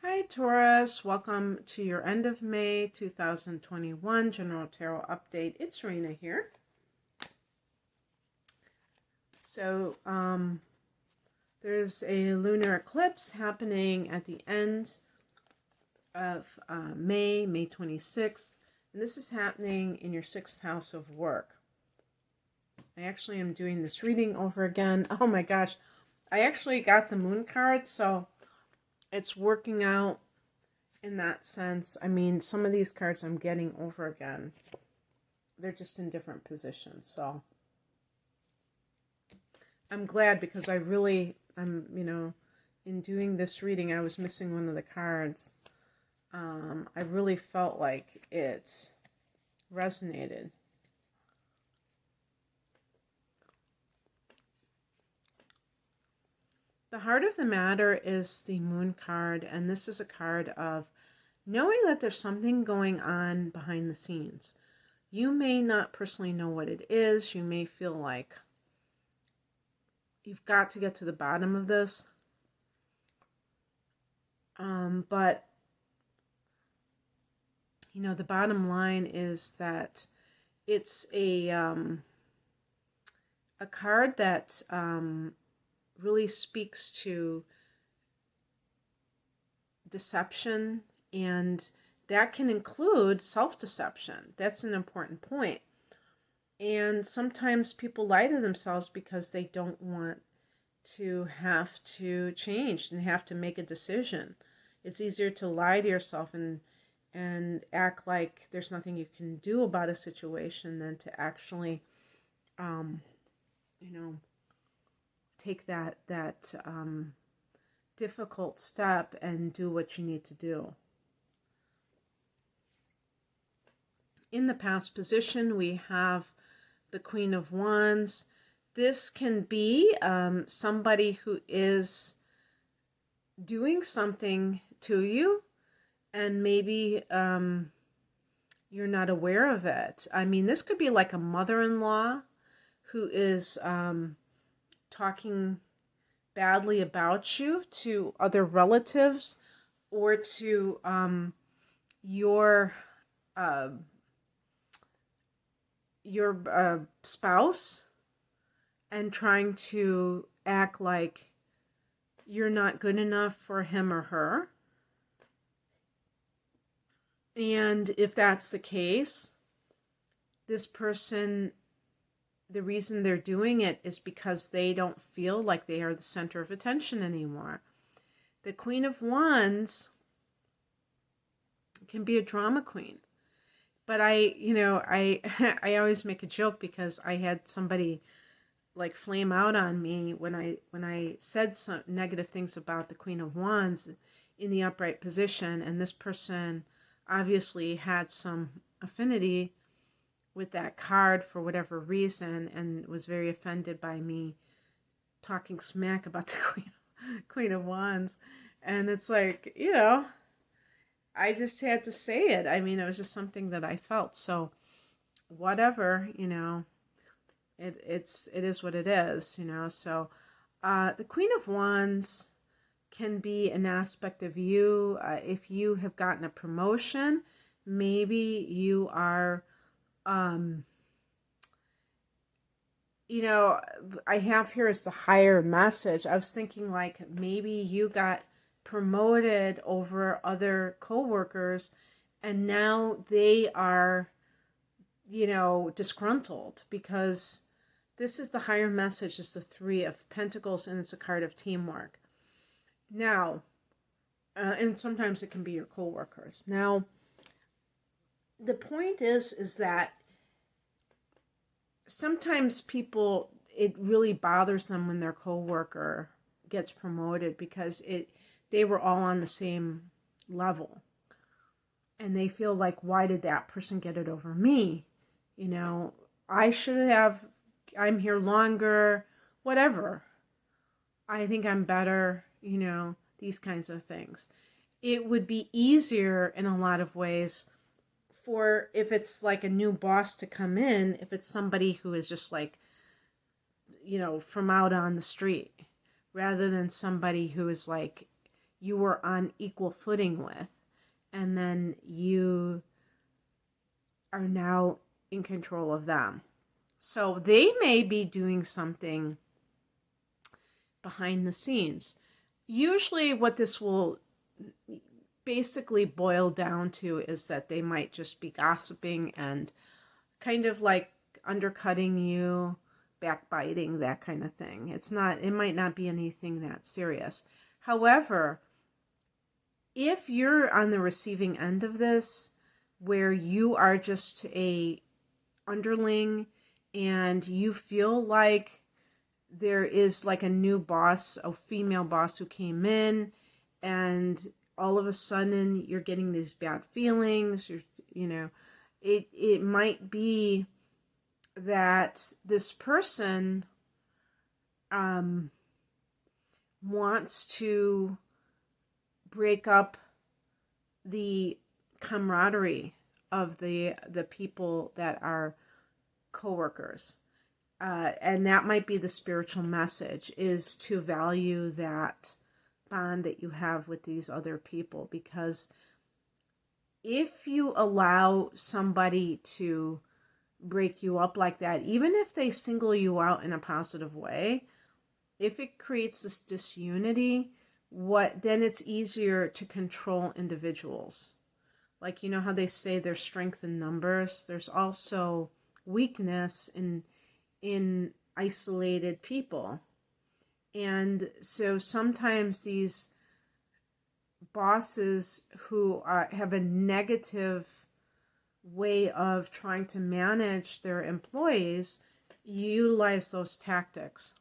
Hi Taurus, welcome to your end of May 2021 General Tarot Update. It's Rena here. So there's a lunar eclipse happening at the end of May 26th, and this is happening in your 6th house of work. I actually am doing this reading over again. Oh my gosh, I actually got the moon card, so it's working out in that sense. I mean, some of these cards I'm getting over again. They're just in different positions. So I'm glad because in doing this reading, I was missing one of the cards. I really felt like it resonated. The heart of the matter is the moon card, and this is a card of knowing that there's something going on behind the scenes. You may not personally know what it is. You may feel like you've got to get to the bottom of this. But the bottom line is that it's a card that really speaks to deception, and that can include self-deception. That's an important point. And sometimes people lie to themselves because they don't want to have to change and have to make a decision. It's easier to lie to yourself and act like there's nothing you can do about a situation than to actually take that difficult step and do what you need to do. In the past position, we have the Queen of Wands. This can be somebody who is doing something to you, and maybe you're not aware of it. I mean, this could be like a mother-in-law who is talking badly about you to other relatives, or to your spouse, and trying to act like you're not good enough for him or her. And if that's the case, this person, the reason they're doing it is because they don't feel like they are the center of attention anymore. The Queen of Wands can be a drama queen. But I always make a joke because I had somebody like flame out on me when I said some negative things about the Queen of Wands in the upright position, and this person obviously had some affinity with that card for whatever reason, and was very offended by me talking smack about the Queen of Wands. And it's like, I just had to say it. I mean, it was just something that I felt. So whatever, it is what it is, So the Queen of Wands can be an aspect of you. If you have gotten a promotion, maybe you are, I have here as the higher message. I was thinking like maybe you got promoted over other co-workers, and now they are, disgruntled, because this is the higher message, is the Three of Pentacles, and it's a card of teamwork. Now, and sometimes it can be your co-workers. Now, the point is that sometimes people, it really bothers them when their co-worker gets promoted, because they were all on the same level. And they feel like, why did that person get it over me? I should have, I'm here longer, whatever. I think I'm better, these kinds of things. It would be easier in a lot of ways for, if it's like a new boss to come in, if it's somebody who is just like, from out on the street, rather than somebody who is like, you were on equal footing with, and then you are now in control of them. So they may be doing something behind the scenes. Usually what this will basically boil down to is that they might just be gossiping and kind of like undercutting you, backbiting, that kind of thing. It might not be anything that serious. However, if you're on the receiving end of this, where you are just a underling and you feel like there is like a new boss, a female boss who came in, and all of a sudden you're getting these bad feelings, it might be that this person wants to break up the camaraderie of the people that are coworkers. And that might be the spiritual message, is to value that bond that you have with these other people. Because if you allow somebody to break you up like that, even if they single you out in a positive way, if it creates this disunity, then it's easier to control individuals. Like, you know how they say there's strength in numbers? There's also weakness in isolated people. And so sometimes these bosses who have a negative way of trying to manage their employees utilize those tactics.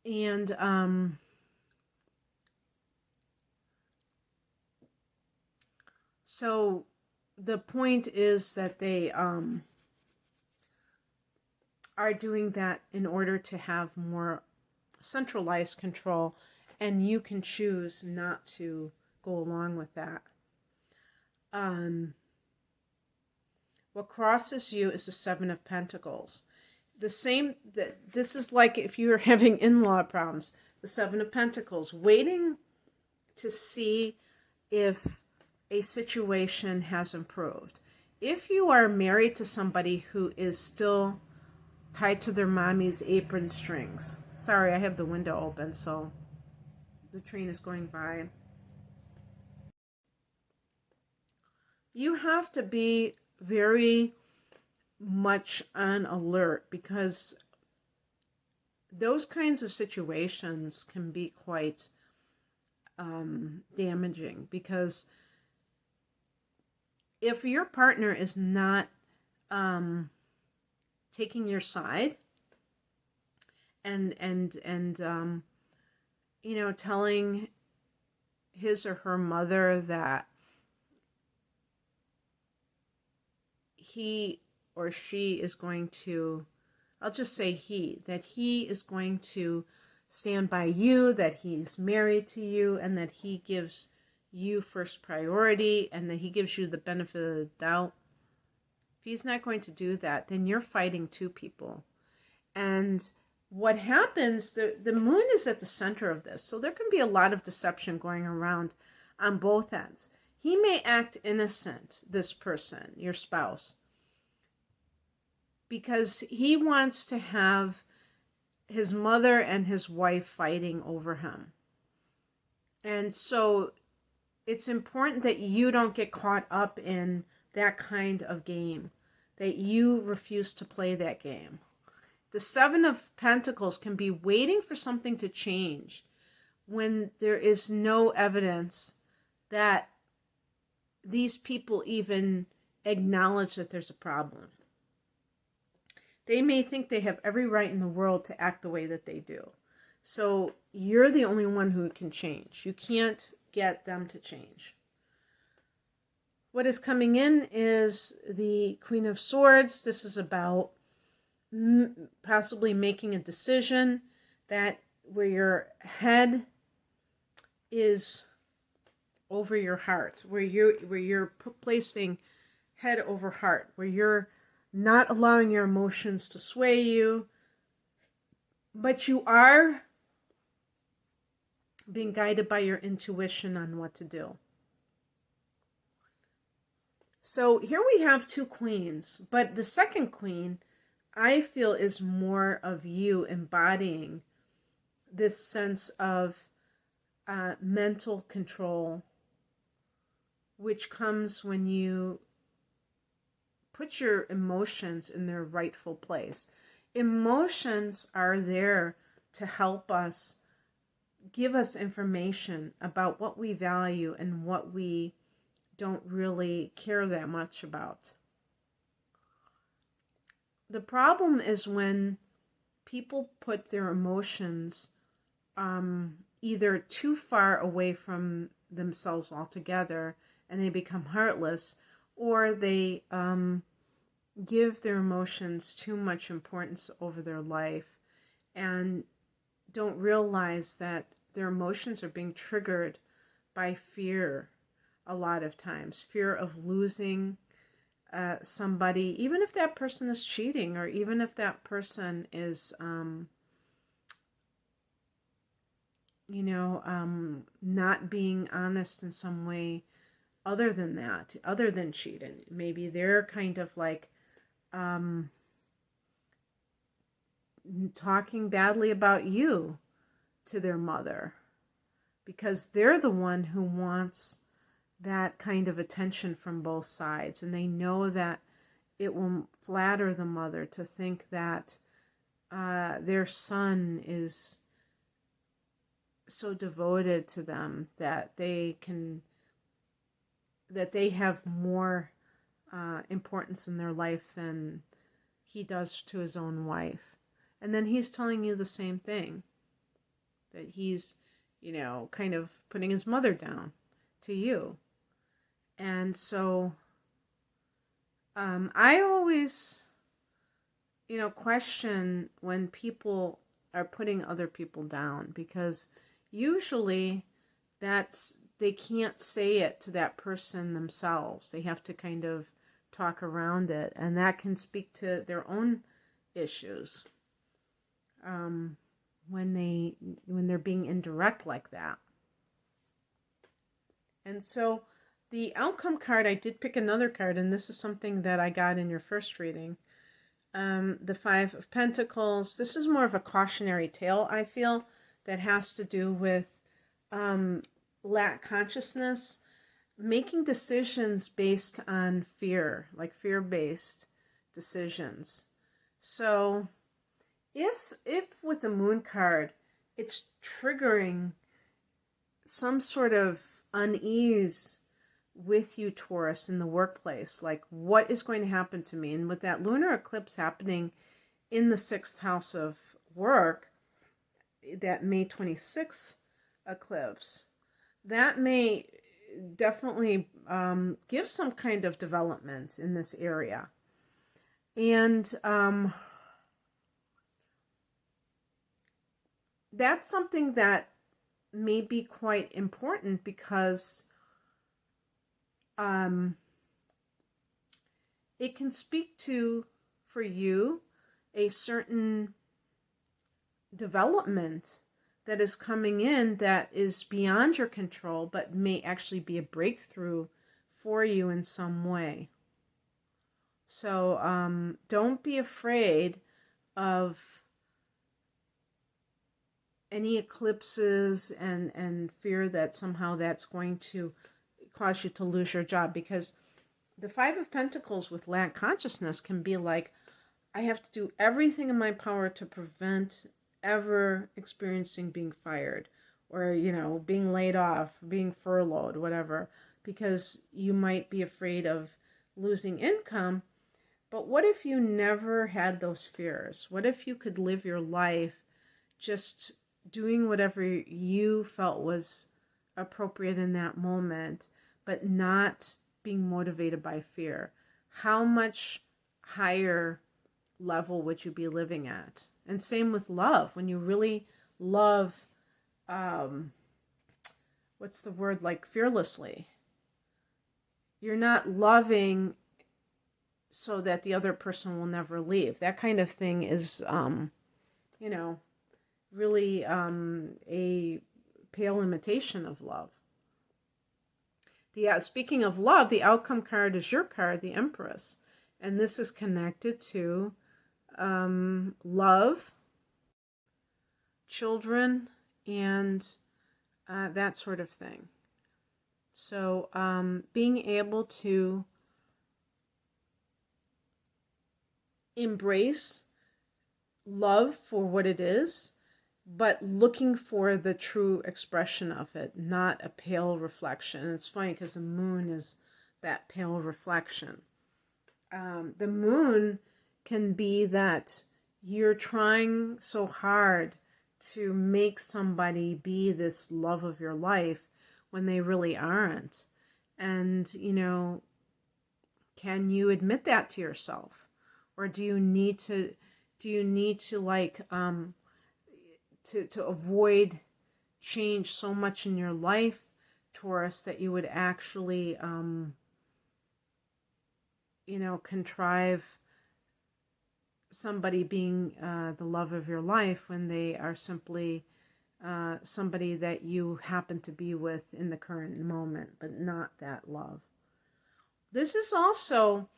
And so the point is that they are doing that in order to have more centralized control, and you can choose not to go along with that. What crosses you is the Seven of Pentacles. This is like if you're having in-law problems. The Seven of Pentacles, waiting to see if a situation has improved. If you are married to somebody who is still tied to their mommy's apron strings. Sorry, I have the window open, so the train is going by. You have to be very much on alert, because those kinds of situations can be quite damaging. Because if your partner is not taking your side and telling his or her mother that he or she is going to, I'll just say that he is going to stand by you, that he's married to you, and that he gives you first priority, and that he gives you the benefit of the doubt. If he's not going to do that, then you're fighting two people. And what happens, the moon is at the center of this, so there can be a lot of deception going around on both ends. He may act innocent, this person, your spouse, because he wants to have his mother and his wife fighting over him. And so it's important that you don't get caught up in that kind of game, that you refuse to play that game. The Seven of Pentacles can be waiting for something to change when there is no evidence that these people even acknowledge that there's a problem. They may think they have every right in the world to act the way that they do. So you're the only one who can change. You can't get them to change. What is coming in is the Queen of Swords. This is about possibly making a decision that where your head is over your heart, where you're placing head over heart, where you're not allowing your emotions to sway you, but you are being guided by your intuition on what to do. So here we have two queens, but the second queen, I feel, is more of you embodying this sense of mental control, which comes when you put your emotions in their rightful place. Emotions are there to help us, give us information about what we value and what we don't really care that much about. The problem is when people put their emotions either too far away from themselves altogether and they become heartless, or they give their emotions too much importance over their life and don't realize that their emotions are being triggered by fear a lot of times. Fear of losing somebody, even if that person is cheating, or even if that person is, not being honest in some way other than that, other than cheating. Maybe they're kind of like talking badly about you to their mother because they're the one who wants that kind of attention from both sides, and they know that it will flatter the mother to think that their son is so devoted to them that they have more importance in their life than he does to his own wife. And then he's telling you the same thing, that he's, kind of putting his mother down to you. And so I always, question when people are putting other people down, because usually they can't say it to that person themselves. They have to kind of talk around it, and that can speak to their own issues when they're being indirect like that. And so the outcome card, I did pick another card, and this is something that I got in your first reading. The Five of Pentacles. This is more of a cautionary tale, I feel, that has to do with lack consciousness, making decisions based on fear, like fear-based decisions. So if with the Moon card, it's triggering some sort of unease with you, Taurus, in the workplace, like what is going to happen to me? And with that lunar eclipse happening in the 6th house of work, that May 26th eclipse, that may definitely give some kind of development in this area. And that's something that may be quite important, because it can speak to, for you, a certain development that is coming in that is beyond your control, but may actually be a breakthrough for you in some way. So don't be afraid of any eclipses and fear that somehow that's going to cause you to lose your job, because the Five of Pentacles with lack consciousness can be like, I have to do everything in my power to prevent ever experiencing being fired, or being laid off, being furloughed, whatever, because you might be afraid of losing income. But what if you never had those fears? What if you could live your life just doing whatever you felt was appropriate in that moment, but not being motivated by fear? How much higher level would you be living at? And same with love. When you really love, what's the word, like fearlessly, you're not loving so that the other person will never leave. That kind of thing is, really a pale imitation of love. Speaking of love, the outcome card is your card, the Empress. And this is connected to love, children, and that sort of thing. So being able to embrace love for what it is, but looking for the true expression of it, not a pale reflection. And it's funny because the moon is that pale reflection. The moon can be that you're trying so hard to make somebody be this love of your life when they really aren't. And, can you admit that to yourself? Or do you need to like, to avoid change so much in your life, Taurus, that you would actually, contrive somebody being the love of your life when they are simply somebody that you happen to be with in the current moment, but not that love. This is also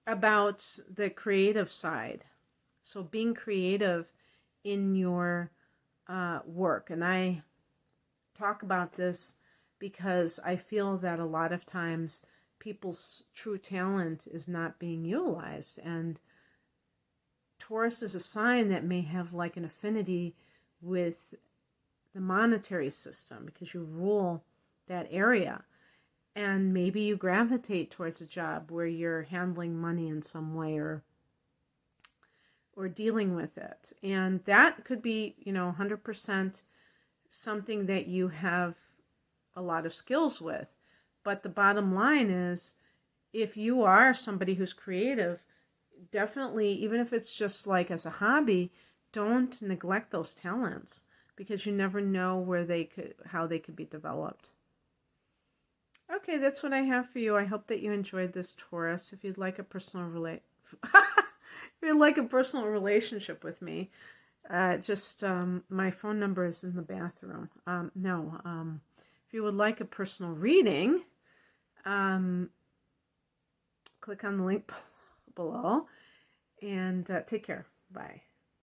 about the creative side. So being creative in your work. And I talk about this because I feel that a lot of times people's true talent is not being utilized. And Taurus is a sign that may have like an affinity with the monetary system because you rule that area. And maybe you gravitate towards a job where you're handling money in some way or dealing with it. And that could be, 100% something that you have a lot of skills with. But the bottom line is, if you are somebody who's creative, definitely, even if it's just like as a hobby, don't neglect those talents because you never know how they could be developed. Okay, that's what I have for you. I hope that you enjoyed this, Taurus. If you'd like a personal relationship with me, my phone number is in the bathroom. If you would like a personal reading, click on the link below, and take care. Bye.